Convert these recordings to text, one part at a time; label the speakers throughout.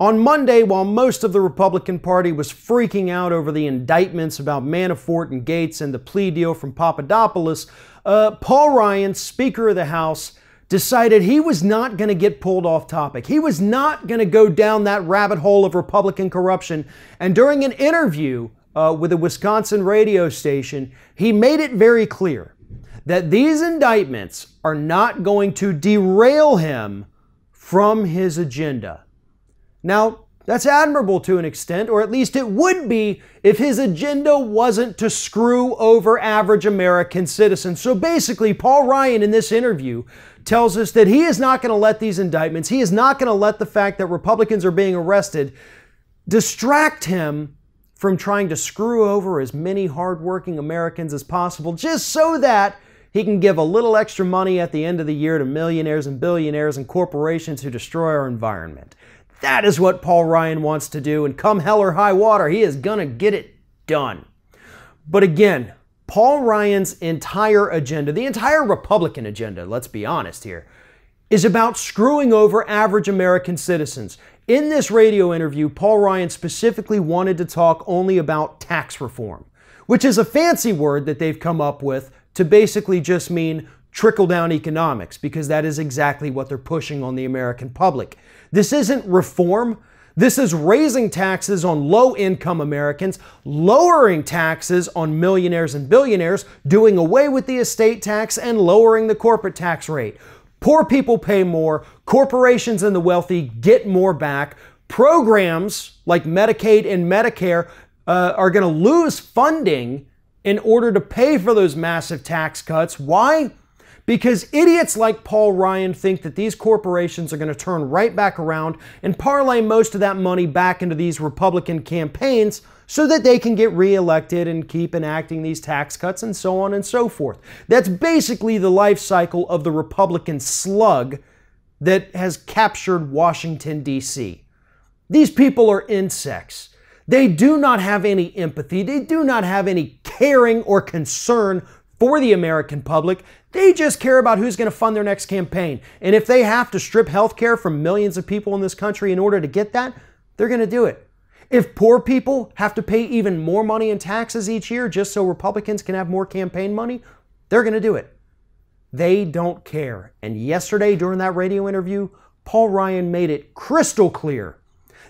Speaker 1: On Monday, while most of the Republican Party was freaking out over the indictments about Manafort and Gates and the plea deal from Papadopoulos, Paul Ryan, Speaker of the House, decided he was not going to get pulled off topic. He was not going to go down that rabbit hole of Republican corruption. And during an interview with a Wisconsin radio station, he made it very clear that these indictments are not going to derail him from his agenda. Now, that's admirable to an extent, or at least it would be if his agenda wasn't to screw over average American citizens. So basically, Paul Ryan in this interview tells us that he is not going to let these indictments, he is not going to let the fact that Republicans are being arrested distract him from trying to screw over as many hardworking Americans as possible, just so that he can give a little extra money at the end of the year to millionaires and billionaires and corporations who destroy our environment. That is what Paul Ryan wants to do, and come hell or high water, he is going to get it done. But again, Paul Ryan's entire agenda, the entire Republican agenda, let's be honest here, is about screwing over average American citizens. In this radio interview, Paul Ryan specifically wanted to talk only about tax reform, which is a fancy word that they've come up with to basically just mean trickle-down economics, because that is exactly what they're pushing on the American public. This isn't reform. This is raising taxes on low-income Americans, lowering taxes on millionaires and billionaires, doing away with the estate tax, and lowering the corporate tax rate. Poor people pay more, corporations and the wealthy get more back. Programs like Medicaid and Medicare are going to lose funding in order to pay for those massive tax cuts. Why? Because idiots like Paul Ryan think that these corporations are going to turn right back around and parlay most of that money back into these Republican campaigns so that they can get reelected and keep enacting these tax cuts and so on and so forth. That's basically the life cycle of the Republican slug that has captured Washington, D.C. These people are insects. They do not have any empathy. They do not have any caring or concern for the American public. They just care about who's going to fund their next campaign. And if they have to strip health care from millions of people in this country in order to get that, they're going to do it. If poor people have to pay even more money in taxes each year just so Republicans can have more campaign money, they're going to do it. They don't care. And yesterday during that radio interview, Paul Ryan made it crystal clear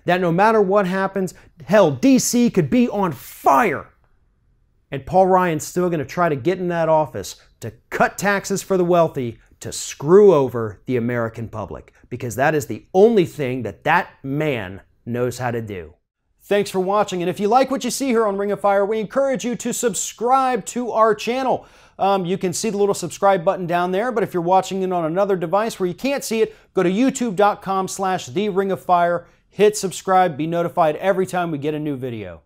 Speaker 1: that no matter what happens, hell, DC could be on fire. And Paul Ryan's still going to try to get in that office to cut taxes for the wealthy, to screw over the American public, because that is the only thing that that man knows how to do. Thanks for watching, and if you like what you see here on Ring of Fire, we encourage you to subscribe to our channel. You can see the little subscribe button down there, but if you're watching it on another device where you can't see it, go to youtube.com/TheRingOfFire, hit subscribe, be notified every time we get a new video.